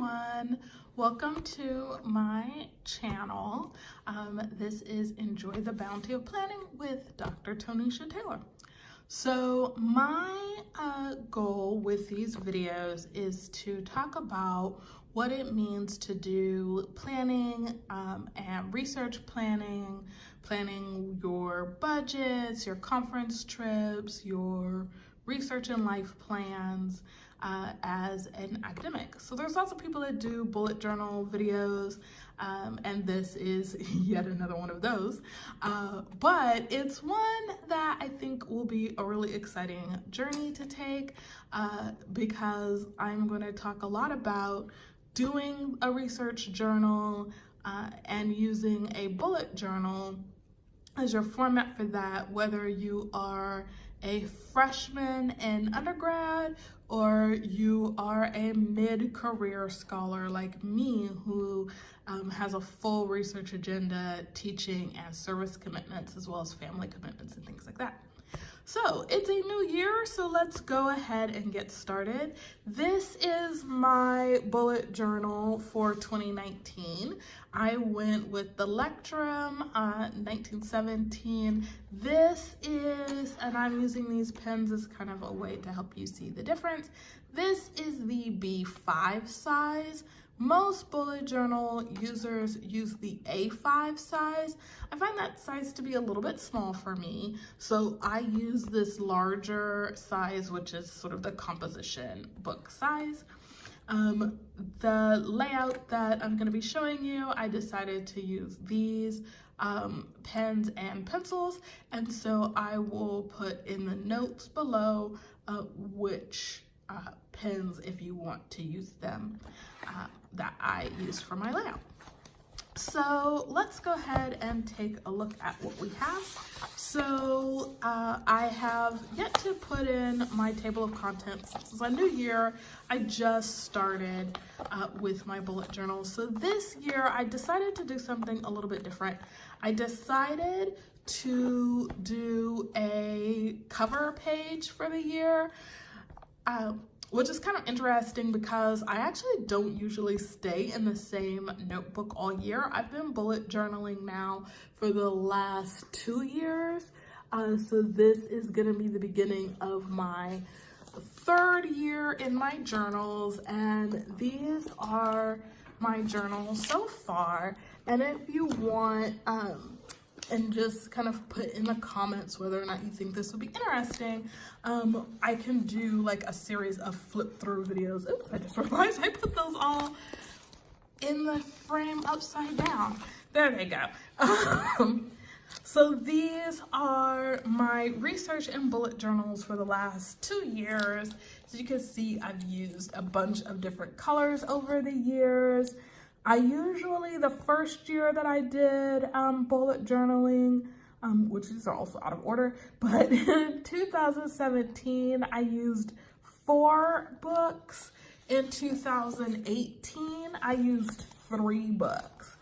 everyone, welcome to my channel. This is Enjoy the Bounty of Planning with Dr. Tonisha Taylor. So my goal with these videos is to talk about what it means to do planning and research planning, planning your budgets, your conference trips, your research and life plans as an academic. So there's lots of people that do bullet journal videos, and this is yet another one of those. But it's one that I think will be a really exciting journey to take because I'm going to talk a lot about doing a research journal and using a bullet journal as your format for that, whether you are a freshman in undergrad or you are a mid-career scholar like me who has a full research agenda, teaching and service commitments, as well as family commitments and things like that. So it's a new year, so let's go ahead and get started. This is my bullet journal for 2019. I went with the Lectrum 1917. This is, and I'm using these pens as kind of a way to help you see the difference. This is the B5 size. Most bullet journal users use the A5 size. I find that size to be a little bit small for me, so I use this larger size, which is sort of the composition book size. The layout that I'm going to be showing you, I decided to use these pens and pencils, and so I will put in the notes below which pens, if you want to use them, that I use for my layout. So let's go ahead and take a look at what we have. So I have yet to put in my table of contents. Since a new year, I just started with my bullet journal. So this year I decided to do something a little bit different. I decided to do a cover page for the year, which is kind of interesting because I actually don't usually stay in the same notebook all year. I've been bullet journaling now for the last 2 years. So this is gonna be the beginning of my 3rd year in my journals, and these are my journals so far. And if you want, and just kind of put in the comments whether or not you think this would be interesting, I can do like a series of flip through videos. Oops, I just realized I put those all in the frame upside down. There they go. So these are my research and bullet journals for the last 2 years. So you can see I've used a bunch of different colors over the years. I usually, the first year that I did bullet journaling, which these are also out of order, but in 2017, I used 4 books. In 2018, I used 3 books.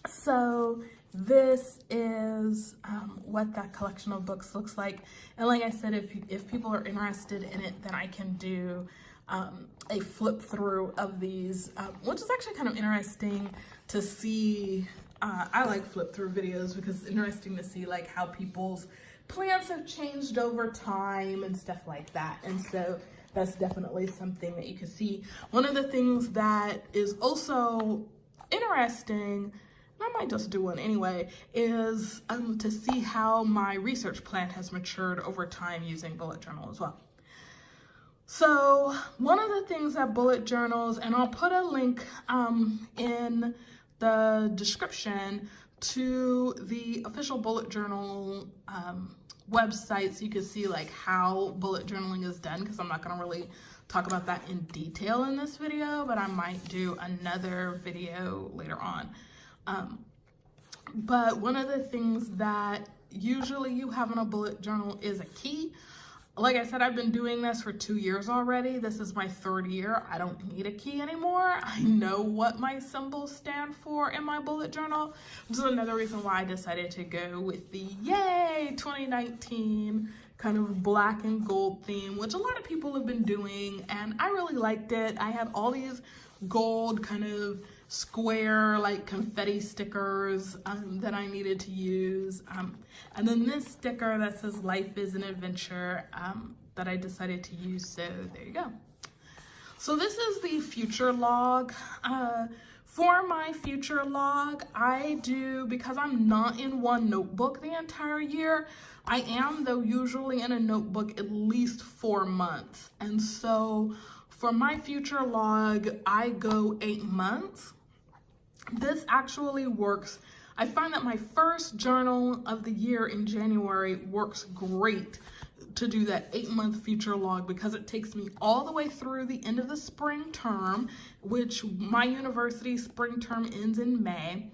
So this is what that collection of books looks like. And like I said, if people are interested in it, then I can do a flip through of these, which is actually kind of interesting to see. I like flip through videos because it's interesting to see like how people's plans have changed over time and stuff like that. And so that's definitely something that you can see. One of the things that is also interesting, and I might just do one anyway, is to see how my research plan has matured over time using bullet journal as well. So one of the things that bullet journals, and I'll put a link in the description to the official bullet journal website, so you can see like how bullet journaling is done, because I'm not going to really talk about that in detail in this video, but I might do another video later on. But one of the things that usually you have in a bullet journal is a key. Like I said, I've been doing this for 2 years already. This is my 3rd year. I don't need a key anymore. I know what my symbols stand for in my bullet journal, which is another reason why I decided to go with the yay 2019 kind of black and gold theme, which a lot of people have been doing, and I really liked it. I had all these gold kind of square like confetti stickers that I needed to use, and then this sticker that says life is an adventure that I decided to use, so there you go. So this is the future log. For my future log, I do, because I'm not in one notebook the entire year, I am though usually in a notebook at least 4 months. And so for my future log, I go 8 months. This actually works. I find that my first journal of the year in January works great to do that 8-month future log, because it takes me all the way through the end of the spring term, which my university spring term ends in May,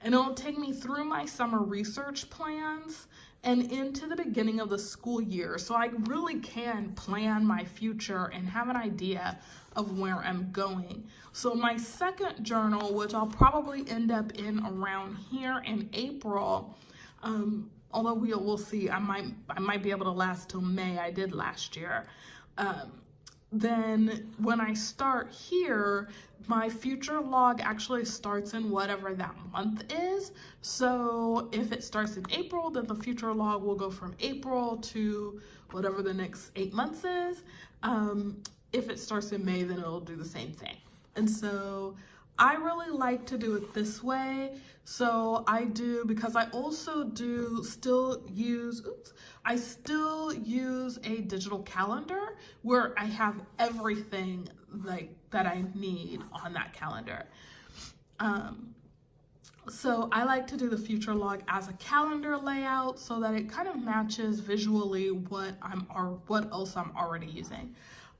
and it'll take me through my summer research plans and into the beginning of the school year. So I really can plan my future and have an idea of where I'm going. So my second journal, which I'll probably end up in around here in April, although we'll see, I might be able to last till May. I did last year. Then when I start here, my future log actually starts in whatever that month is. So if it starts in April, then the future log will go from April to whatever the next 8 months is. If it starts in May, then it'll do the same thing. And so I really like to do it this way. So I do, because I also still use a digital calendar where I have everything like that I need on that calendar. So I like to do the future log as a calendar layout so that it kind of matches visually what else I'm already using.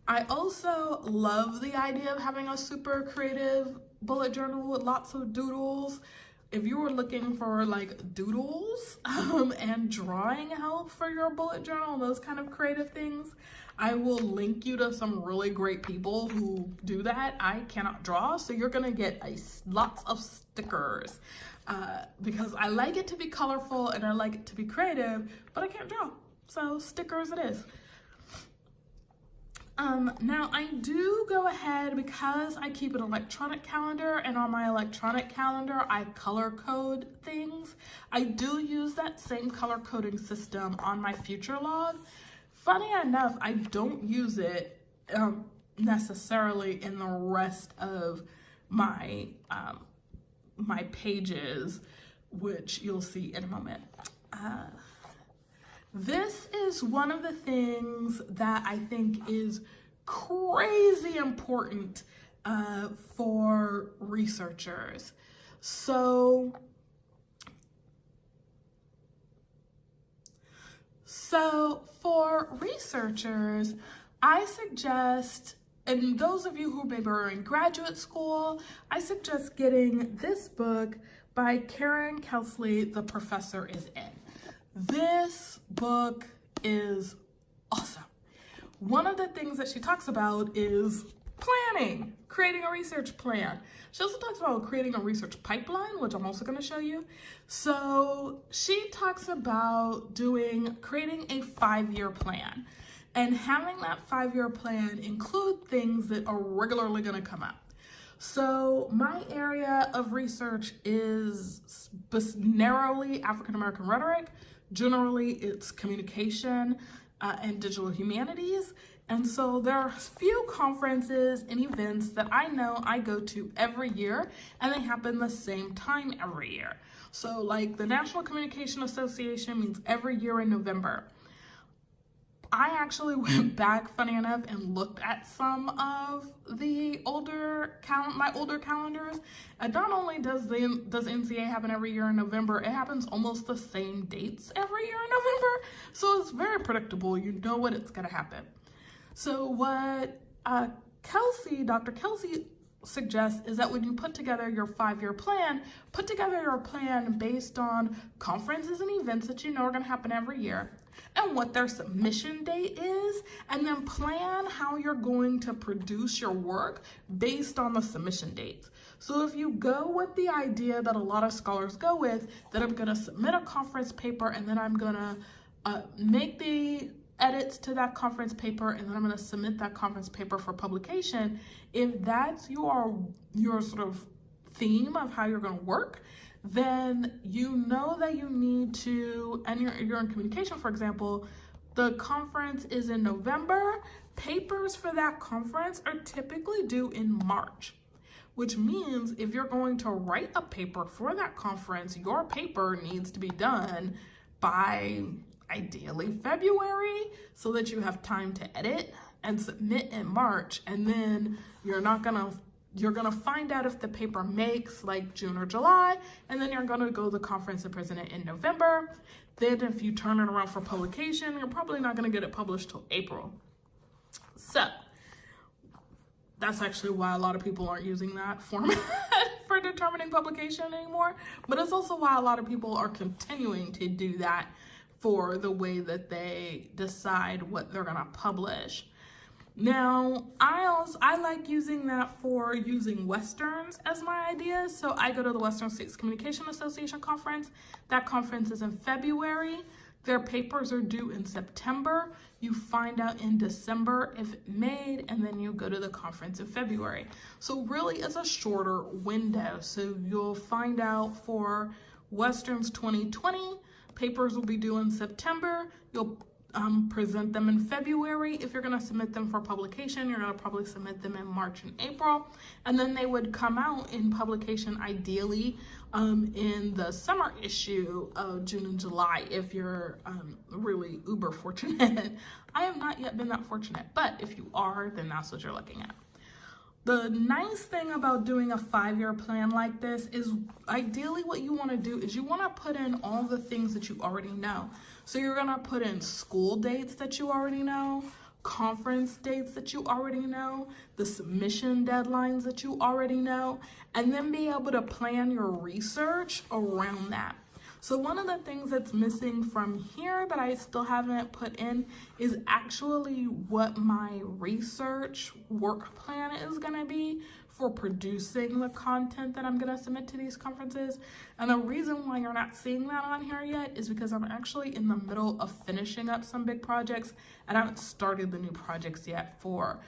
I also love the idea of having a super creative bullet journal with lots of doodles. If you were looking for like doodles and drawing help for your bullet journal, those kind of creative things, I will link you to some really great people who do that. I cannot draw, so you're gonna get lots of stickers because I like it to be colorful and I like it to be creative, but I can't draw, so stickers it is. Now I do go ahead, because I keep an electronic calendar, and on my electronic calendar I color code things. I do use that same color coding system on my future log. Funny enough, I don't use it necessarily in the rest of my my pages, which you'll see in a moment. This is one of the things that I think is crazy important for researchers. So for researchers, I suggest, and those of you who maybe are in graduate school, I suggest getting this book by Kelsey, The Professor is In. This book is awesome. One of the things that she talks about is planning, creating a research plan. She also talks about creating a research pipeline, which I'm also going to show you. So she talks about creating a 5-year plan, and having that 5-year plan include things that are regularly going to come up. So my area of research is narrowly African American rhetoric. Generally, it's communication and digital humanities. And so there are a few conferences and events that I know I go to every year, and they happen the same time every year. So like the National Communication Association meets every year in November. I actually went back, funny enough, and looked at some of the my older calendars. And not only does NCA happen every year in November, it happens almost the same dates every year in November. So it's very predictable. You know when it's going to happen. So what Dr. Kelsey suggests is that when you put together your 5-year plan, put together your plan based on conferences and events that you know are going to happen every year, and what their submission date is, and then plan how you're going to produce your work based on the submission dates. So if you go with the idea that a lot of scholars go with, that I'm going to submit a conference paper and then I'm going to make the edits to that conference paper, and then I'm going to submit that conference paper for publication. If that's your sort of theme of how you're going to work, then you know that you need to, and you're in communication, for example, the conference is in November. Papers for that conference are typically due in March, which means if you're going to write a paper for that conference, your paper needs to be done by ideally February so that you have time to edit and submit in March. And then you're gonna find out if the paper makes like June or July, and then you're gonna go to the conference and present it in November. Then if you turn it around for publication, you're probably not gonna get it published till April. So that's actually why a lot of people aren't using that format for determining publication anymore. But it's also why a lot of people are continuing to do that for the way that they decide what they're gonna publish. Now, I like using that for using Westerns as my ideas. So I go to the Western States Communication Association conference. That conference is in February. Their papers are due in September. You find out in December if it made, and then you go to the conference in February. So really it's a shorter window. So you'll find out for Westerns 2020, papers will be due in September. You'll present them in February. If you're going to submit them for publication, you're going to probably submit them in March and April, and then they would come out in publication ideally in the summer issue of June and July if you're really uber fortunate. I have not yet been that fortunate, but if you are, then that's what you're looking at. The nice thing about doing a 5-year plan like this is ideally what you want to do is you want to put in all the things that you already know. So you're going to put in school dates that you already know, conference dates that you already know, the submission deadlines that you already know, and then be able to plan your research around that. So one of the things that's missing from here that I still haven't put in is actually what my research work plan is going to be for producing the content that I'm going to submit to these conferences. And the reason why you're not seeing that on here yet is because I'm actually in the middle of finishing up some big projects, and I haven't started the new projects yet for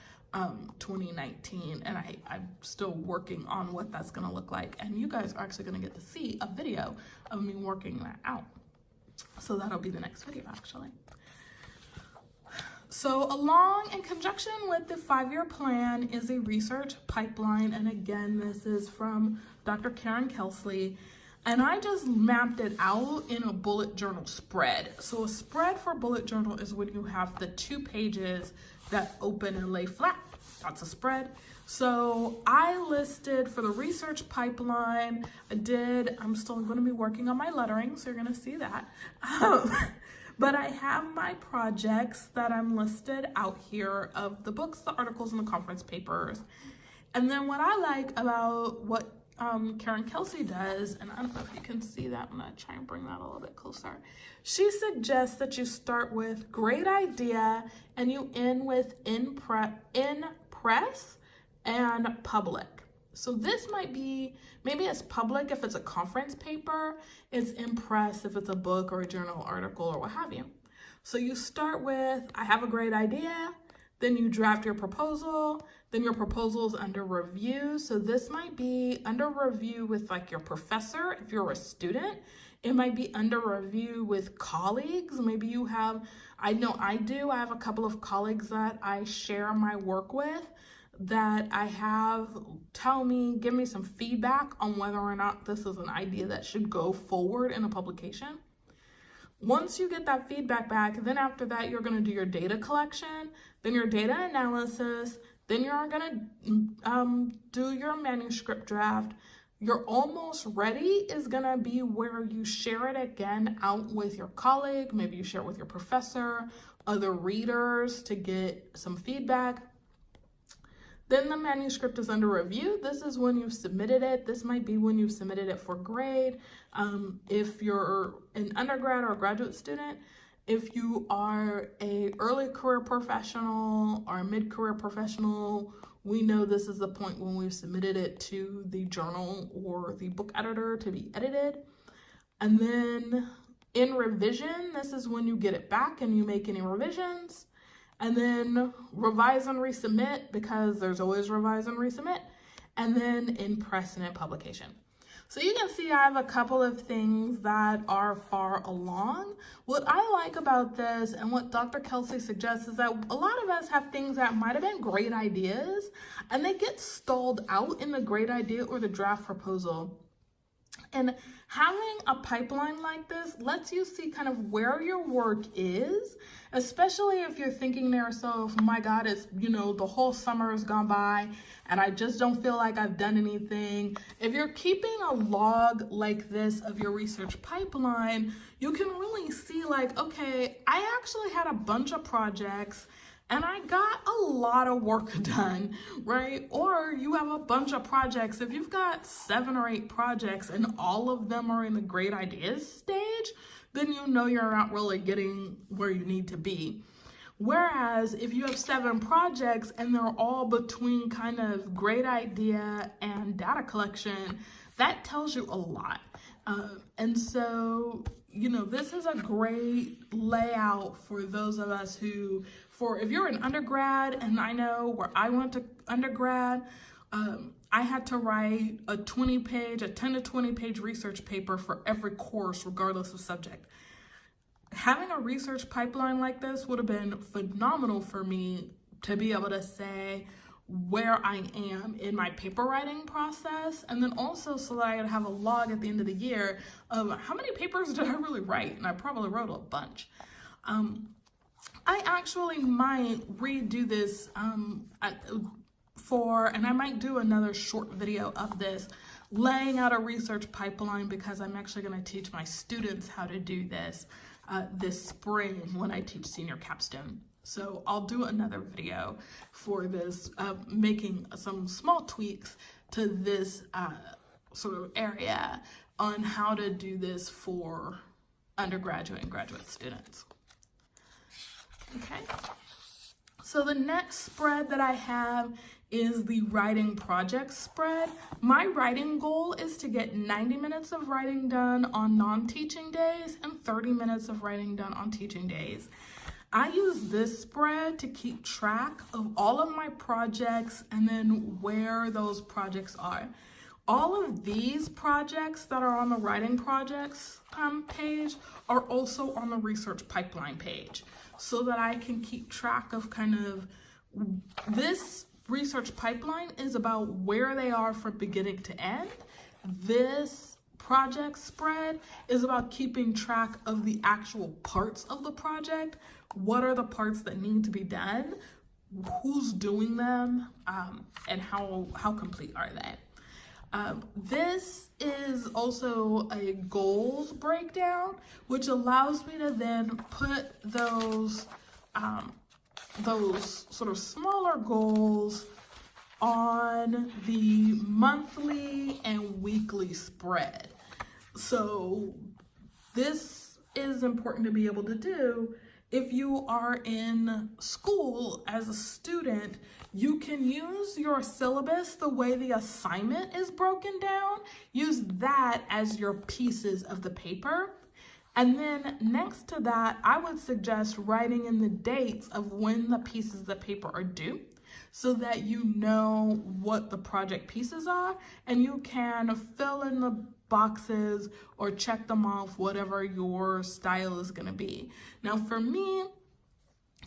2019, and I'm still working on what that's going to look like, and you guys are actually going to get to see a video of me working that out. So that'll be the next video actually. So along in conjunction with the 5-year plan is a research pipeline, and again this is from Dr. Kelsey, and I just mapped it out in a bullet journal spread. So a spread for bullet journal is when you have the 2 pages that open and lay flat. That's a spread. So I listed for the research pipeline, I'm still going to be working on my lettering, so you're going to see that. But I have my projects that I'm listed out here of the books, the articles, and the conference papers. And then what I like about what Kelsey does, and I don't know if you can see that, I'm gonna try and bring that a little bit closer. She suggests that you start with great idea and you end with in press and public. So this might be, maybe it's public if it's a conference paper, it's in press if it's a book or a journal article or what have you. So you start with, I have a great idea, then you draft your proposal, then your proposal is under review. So this might be under review with like your professor if you're a student. It might be under review with colleagues. Maybe you have, I know I do, I have a couple of colleagues that I share my work with that I have tell me, give me some feedback on whether or not this is an idea that should go forward in a publication. Once you get that feedback back, then after that, you're gonna do your data collection, then your data analysis, then you're gonna do your manuscript draft. You're almost ready is gonna be where you share it again out with your colleague, maybe you share it with your professor, other readers to get some feedback. Then the manuscript is under review. This is when you've submitted it. This might be when you've submitted it for grade. If you're an undergrad or a graduate student, if you are a early career professional or a mid-career professional, we know this is the point when we've submitted it to the journal or the book editor to be edited. And then In revision, this is when you get it back and you make any revisions. And then revise and resubmit, because there's always revise and resubmit. And then in precedent publication. So you can see I have a couple of things that are far along. What I like about this and what Dr. Kelsey suggests is that a lot of us have things that might have been great ideas and they get stalled out in the great idea or the draft proposal. And having a pipeline like this lets you see kind of where your work is, especially if you're thinking to yourself, my God, it's, the whole summer has gone by and I just don't feel like I've done anything. If you're keeping a log like this of your research pipeline, you can really see like, okay, I actually had a bunch of projects and I got a lot of work done, right? Or you have a bunch of projects. If you've got 7 or 8 projects and all of them are in the great ideas stage, then you know you're not really getting where you need to be. Whereas if you have 7 projects and they're all between kind of great idea and data collection, that tells you a lot. And so, this is a great layout for those of us who, if you're an undergrad, and I know where I went to undergrad, I had to write a 10 to 20 page research paper for every course, regardless of subject. Having a research pipeline like this would have been phenomenal for me to be able to say where I am in my paper writing process, and then also so that I could have a log at the end of the year of how many papers did I really write, and I probably wrote a bunch. I actually might redo this and I might do another short video of this, laying out a research pipeline, because I'm actually going to teach my students how to do this this spring when I teach senior capstone. So I'll do another video for this, making some small tweaks to this sort of area on how to do this for undergraduate and graduate students. Okay, so the next spread that I have is the writing project spread. My writing goal is to get 90 minutes of writing done on non-teaching days and 30 minutes of writing done on teaching days. I use this spread to keep track of all of my projects and then where those projects are. All of these projects that are on the writing projects page are also on the research pipeline page, so that I can keep track of kind of this research pipeline is about where they are from beginning to end. This project spread is about keeping track of the actual parts of the project. What are the parts that need to be done? Who's doing them? And how complete are they? This is also a goals breakdown, which allows me to then put those sort of smaller goals on the monthly and weekly spread. So this is important to be able to do. If you are in school as a student, you can use your syllabus the way the assignment is broken down. Use that as your pieces of the paper. And then next to that, I would suggest writing in the dates of when the pieces of the paper are due, so that you know what the project pieces are and you can fill in the boxes or check them off, whatever your style is going to be. Now for me,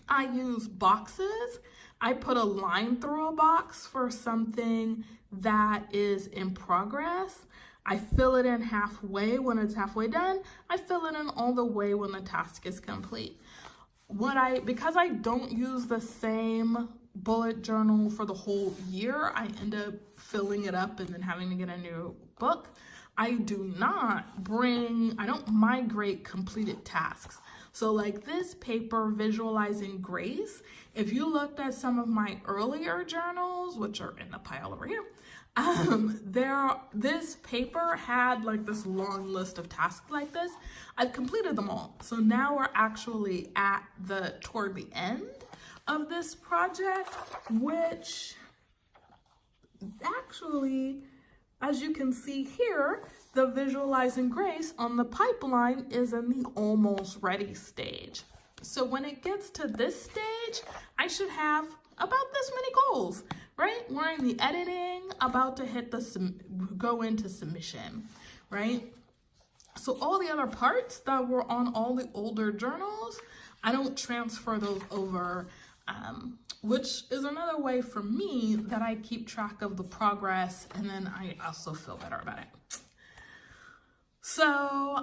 I use boxes. I put a line through a box for something that is in progress. I fill it in halfway when it's halfway done. I fill it in all the way when the task is complete. Because I don't use the same bullet journal for the whole year, I end up filling it up and then having to get a new book. I don't migrate completed tasks. So like this paper, Visualizing Grace, if you looked at some of my earlier journals, which are in the pile over here, this paper had like this long list of tasks like this. I've completed them all. So now we're actually at toward the end of this project, which actually, as you can see here, the Visualizing Grace on the pipeline is in the almost ready stage. So when it gets to this stage, I should have about this many goals, right? We're in the editing, about to hit go into submission, right? So all the other parts that were on all the older journals, I don't transfer those over, which is another way for me that I keep track of the progress, and then I also feel better about it. So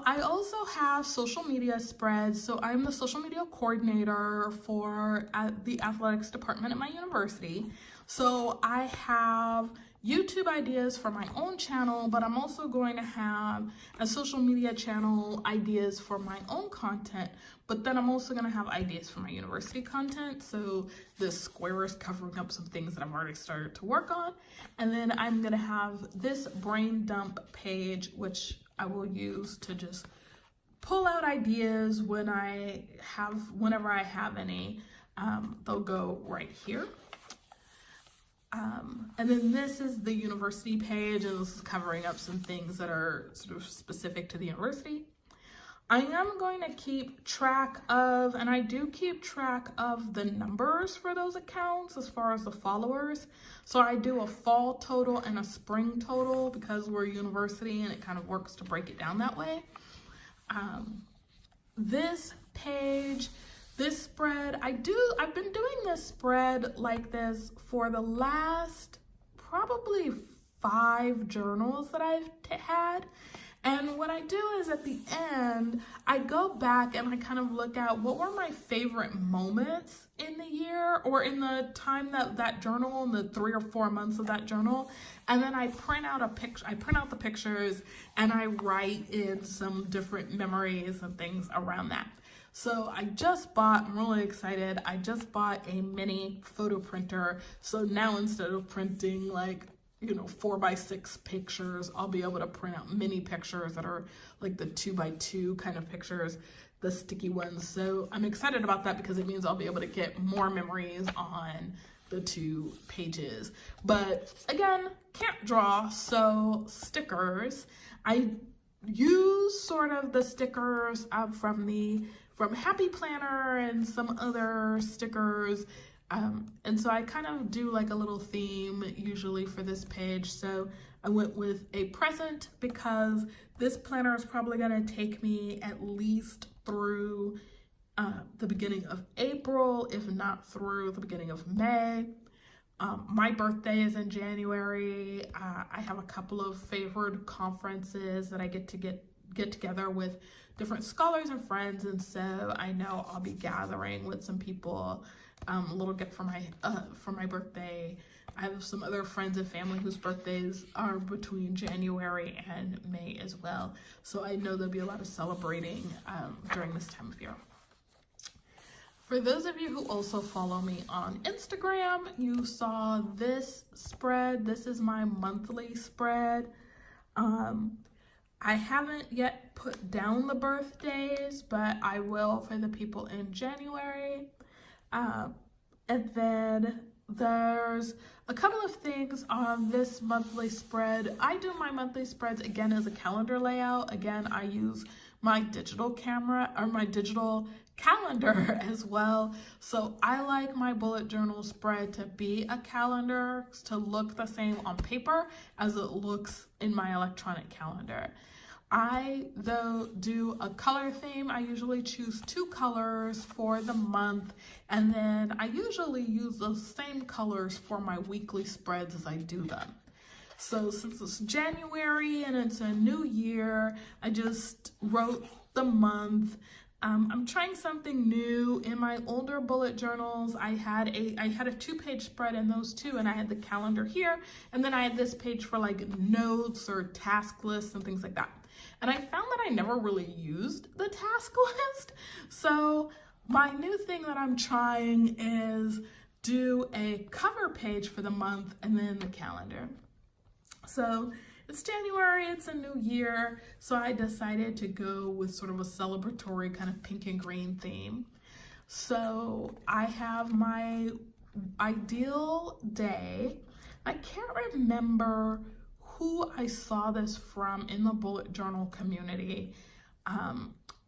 I also have social media spreads. So I'm the social media coordinator for the athletics department at my university. So I have YouTube ideas for my own channel, but I'm also going to have a social media channel ideas for my own content, but then I'm also going to have ideas for my university content. So the square is covering up some things that I've already started to work on. And then I'm going to have this brain dump page, which I will use to just pull out ideas whenever I have any. They'll go right here. And then this is the university page, and this is covering up some things that are sort of specific to the university. I am going to keep track of, and I do keep track of the numbers for those accounts as far as the followers. So I do a fall total and a spring total because we're a university and it kind of works to break it down that way. This page, this spread, I've been doing this spread like this for the last probably 5 journals that I've had. And what I do is at the end, I go back and I kind of look at what were my favorite moments in the year or in the time that journal, in the 3 or 4 months of that journal. And then I print out the pictures and I write in some different memories and things around that. So I'm really excited. I just bought a mini photo printer. So now instead of printing 4x6 pictures, I'll be able to print out mini pictures that are like the 2x2 kind of pictures, the sticky ones. So I'm excited about that because it means I'll be able to get more memories on the 2 pages. But again, can't draw, so stickers. I use sort of the stickers from Happy Planner and some other stickers. And so I kind of do like a little theme usually for this page. So I went with a present because this planner is probably going to take me at least through the beginning of April, if not through the beginning of May. My birthday is in January. I have a couple of favored conferences that I get together with different scholars and friends, and so I know I'll be gathering with some people a little bit for my birthday. I have some other friends and family whose birthdays are between January and May as well, so I know there'll be a lot of celebrating during this time of year. For those of you who also follow me on Instagram, you saw this spread. This is my monthly spread. I haven't yet put down the birthdays, but I will for the people in January. And then there's a couple of things on this monthly spread. I do my monthly spreads again as a calendar layout. Again, I use my digital camera or my digital calendar as well. So I like my bullet journal spread to be a calendar, to look the same on paper as it looks in my electronic calendar. I, though, do a color theme. I usually choose 2 colors for the month, and then I usually use those same colors for my weekly spreads as I do them. So since it's January and it's a new year, I just wrote the month. I'm trying something new. In my older bullet journals, I had a 2-page spread in those 2, and I had the calendar here, and then I had this page for like notes or task lists and things like that. And I found that I never really used the task list. So my new thing that I'm trying is do a cover page for the month and then the calendar. So it's January, it's a new year, so I decided to go with sort of a celebratory kind of pink and green theme. So I have my ideal day. I can't remember who I saw this from in the bullet journal community,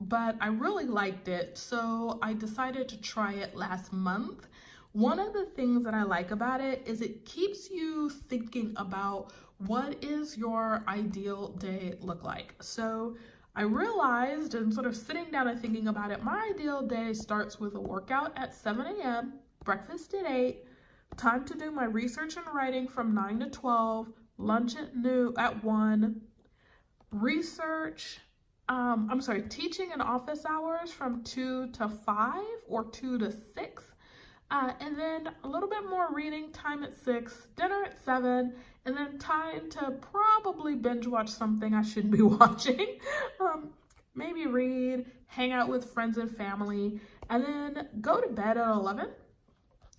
but I really liked it, so I decided to try it last month. One of the things that I like about it is it keeps you thinking about what is your ideal day look like. So I realized, and sort of sitting down and thinking about it, my ideal day starts with a workout at 7 a.m., breakfast at 8, time to do my research and writing from 9 to 12, lunch at 1, teaching and office hours from 2 to 5 or 2 to 6. And then a little bit more reading time at 6, dinner at 7, and then time to probably binge watch something I shouldn't be watching. Maybe read, hang out with friends and family, and then go to bed at 11,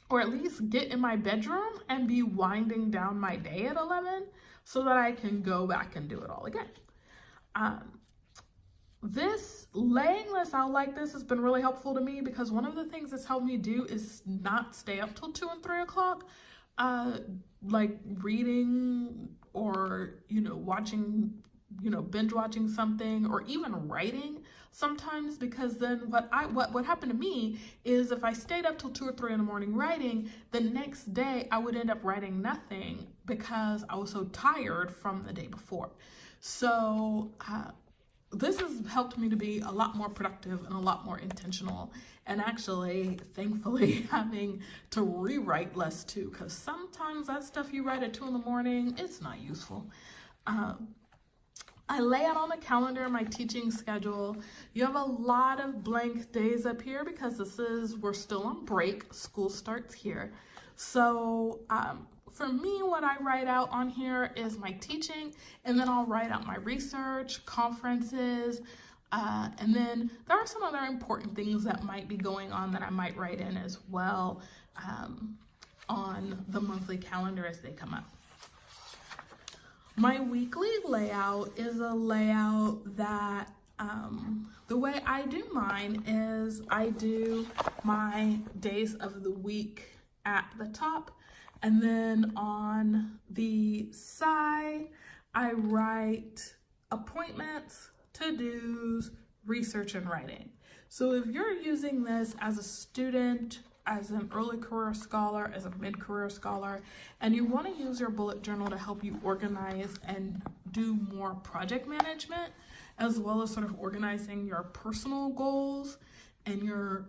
or at least get in my bedroom and be winding down my day at 11 so that I can go back and do it all again. This laying this out like this has been really helpful to me, because one of the things that's helped me do is not stay up till 2 and 3 o'clock, like reading or, watching, binge watching something, or even writing sometimes, because then what happened to me is if I stayed up till 2 or 3 in the morning writing, the next day I would end up writing nothing because I was so tired from the day before. So, this has helped me to be a lot more productive and a lot more intentional, and actually, thankfully, having to rewrite less too, because sometimes that stuff you write at 2 in the morning, it's not useful. I lay out on the calendar my teaching schedule. You have a lot of blank days up here because we're still on break. School starts here. So, for me, what I write out on here is my teaching, and then I'll write out my research, conferences, and then there are some other important things that might be going on that I might write in as well on the monthly calendar as they come up. My weekly layout is a layout that the way I do mine is I do my days of the week at the top, and then on the side, I write appointments, to-dos, research, and writing. So if you're using this as a student, as an early career scholar, as a mid-career scholar, and you want to use your bullet journal to help you organize and do more project management, as well as sort of organizing your personal goals and your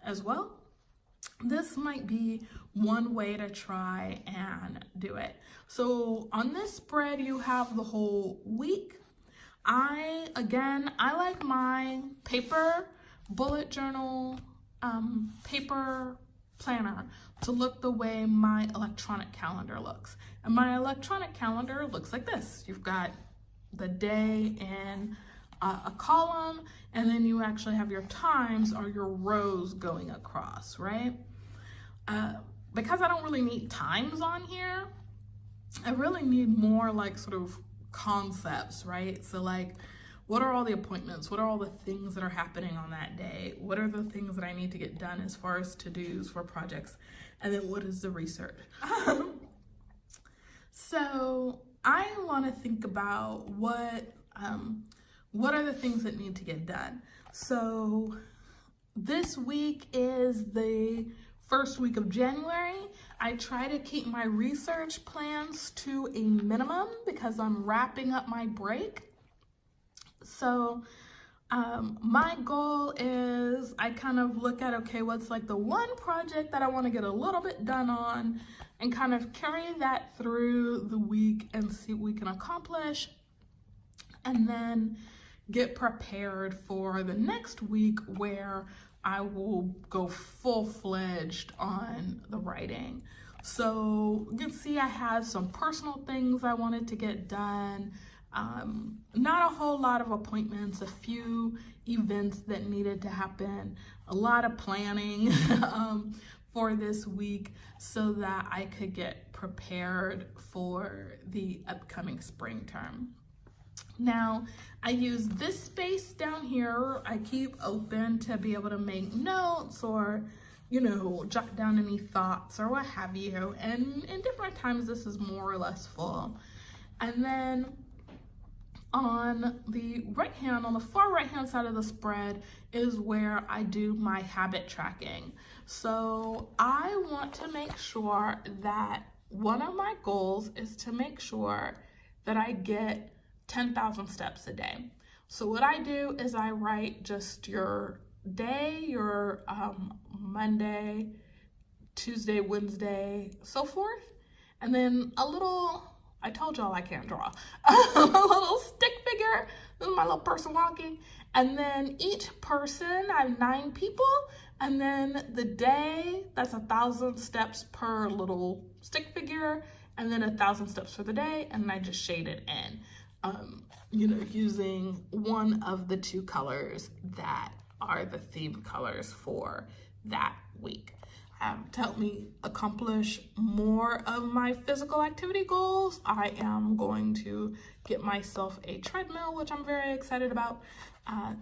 as well, this might be one way to try and do it. So on this spread, you have the whole week. I like my paper bullet journal, paper planner to look the way my electronic calendar looks. And my electronic calendar looks like this. You've got the day in a column, and then you actually have your times or your rows going across, right? Because I don't really need times on here, I really need more like sort of concepts, right? So like, what are all the appointments? What are all the things that are happening on that day? What are the things that I need to get done as far as to-dos for projects? And then what is the research? So I want to think about what are the things that need to get done. So this week is the first week of January. I try to keep my research plans to a minimum because I'm wrapping up my break. So my goal is I kind of look at, okay, what's like the one project that I want to get a little bit done on, and kind of carry that through the week and see what we can accomplish, and then get prepared for the next week where I will go full-fledged on the writing. So you can see I had some personal things I wanted to get done. Not a whole lot of appointments, a few events that needed to happen, a lot of planning for this week so that I could get prepared for the upcoming spring term. Now, I use this space down here, I keep open to be able to make notes or, jot down any thoughts or what have you. And in different times, this is more or less full. And then on the right hand, on the far right hand side of the spread is where I do my habit tracking. So I want to make sure that one of my goals is to make sure that I get 10,000 steps a day. So what I do is I write just your day, your Monday, Tuesday, Wednesday, so forth. And then a little, I told y'all I can't draw, a little stick figure. This is my little person walking. And then each person, I have 9 people. And then the day, that's 1,000 steps per little stick figure. And then 1,000 steps for the day. And then I just shade it in, using one of the 2 colors that are the theme colors for that week. To help me accomplish more of my physical activity goals, I am going to get myself a treadmill, which I'm very excited about,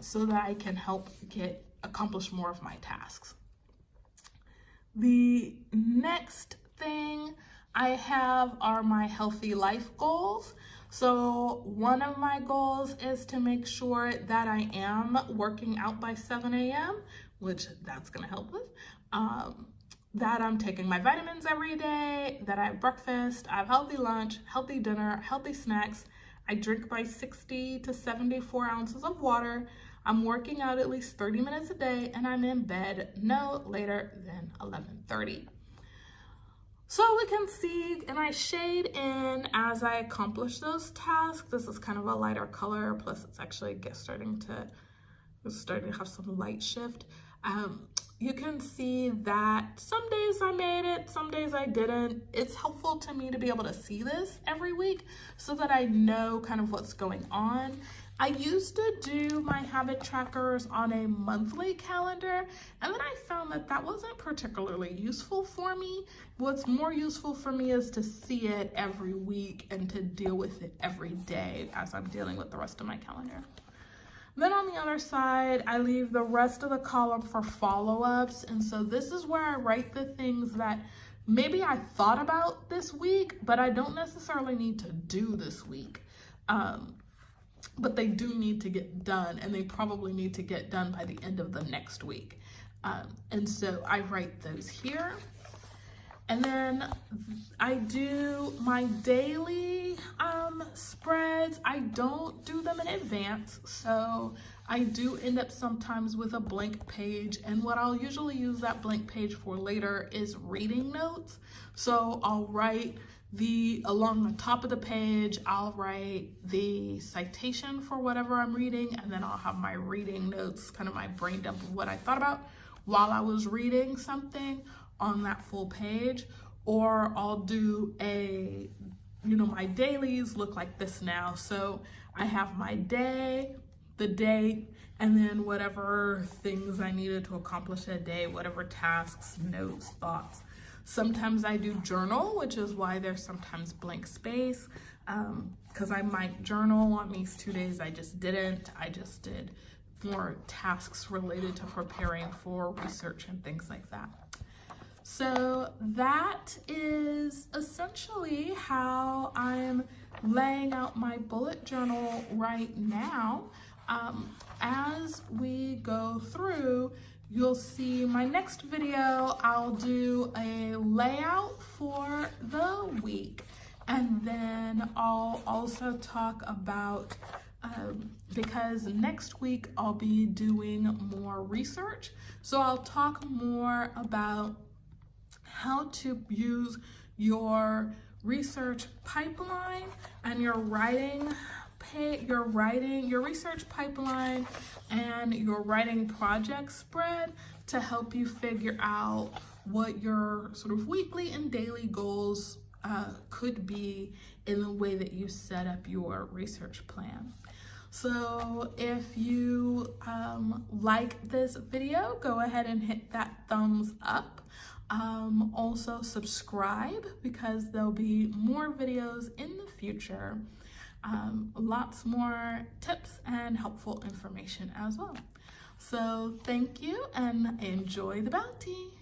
so that I can help accomplish more of my tasks. The next thing I have are my healthy life goals. So one of my goals is to make sure that I am working out by 7 a.m., which that's gonna help with. That I'm taking my vitamins every day, that I have breakfast, I have healthy lunch, healthy dinner, healthy snacks. I drink my 60 to 74 ounces of water. I'm working out at least 30 minutes a day, and I'm in bed no later than 11:30. So we can see, and I shade in as I accomplish those tasks. This is kind of a lighter color, plus it's actually starting to have some light shift. You can see that some days I made it, some days I didn't. It's helpful to me to be able to see this every week so that I know kind of what's going on. I used to do my habit trackers on a monthly calendar, and then I found that that wasn't particularly useful for me. What's more useful for me is to see it every week and to deal with it every day as I'm dealing with the rest of my calendar. Then on the other side, I leave the rest of the column for follow-ups. And so this is where I write the things that maybe I thought about this week, but I don't necessarily need to do this week. But they do need to get done, and they probably need to get done by the end of the next week. And so I write those here. And then I do my daily spreads. I don't do them in advance, so I do end up sometimes with a blank page, and what I'll usually use that blank page for later is reading notes. So I'll write along the top of the page, I'll write the citation for whatever I'm reading, and then I'll have my reading notes, kind of my brain dump of what I thought about while I was reading something on that full page. Or I'll do my dailies look like this now. So I have my day, the date, and then whatever things I needed to accomplish that day, whatever tasks, notes, thoughts. Sometimes I do journal, which is why there's sometimes blank space, because I might journal. On these 2 days I just didn't. I just did more tasks related to preparing for research and things like that. So that is essentially how I'm laying out my bullet journal right now. As we go through, you'll see my next video, I'll do a layout for the week, and then I'll also talk about, because next week I'll be doing more research, so I'll talk more about how to use your research pipeline and your research pipeline and your writing project spread to help you figure out what your sort of weekly and daily goals could be in the way that you set up your research plan. So if you like this video, go ahead and hit that thumbs up. Also subscribe, because there'll be more videos in the future. Lots more tips and helpful information as well. So thank you and enjoy the bounty.